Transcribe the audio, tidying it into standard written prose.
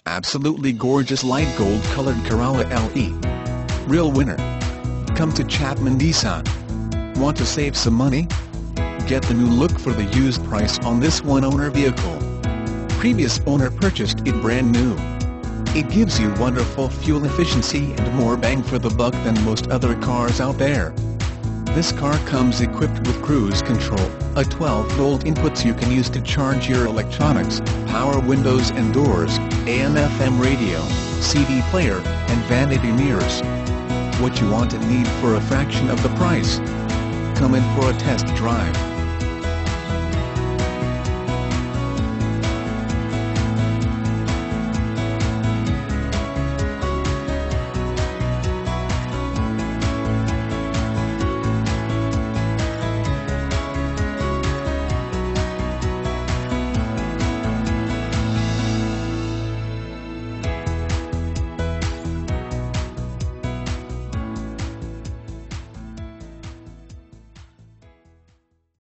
Absolutely gorgeous light gold colored Corolla LE. Real winner. Come to Chapman Nissan. Want to save some money? Get the new look for the used price on this one-owner vehicle. Previous owner purchased it brand new. It gives you wonderful fuel efficiency and more bang for the buck than most other cars out there. This car comes equipped with cruise control, a 12-volt input you can use to charge your electronics, power windows and doors, AM/FM radio, CD player, and vanity mirrors. What you want and need for a fraction of the price. Come in for a test drive.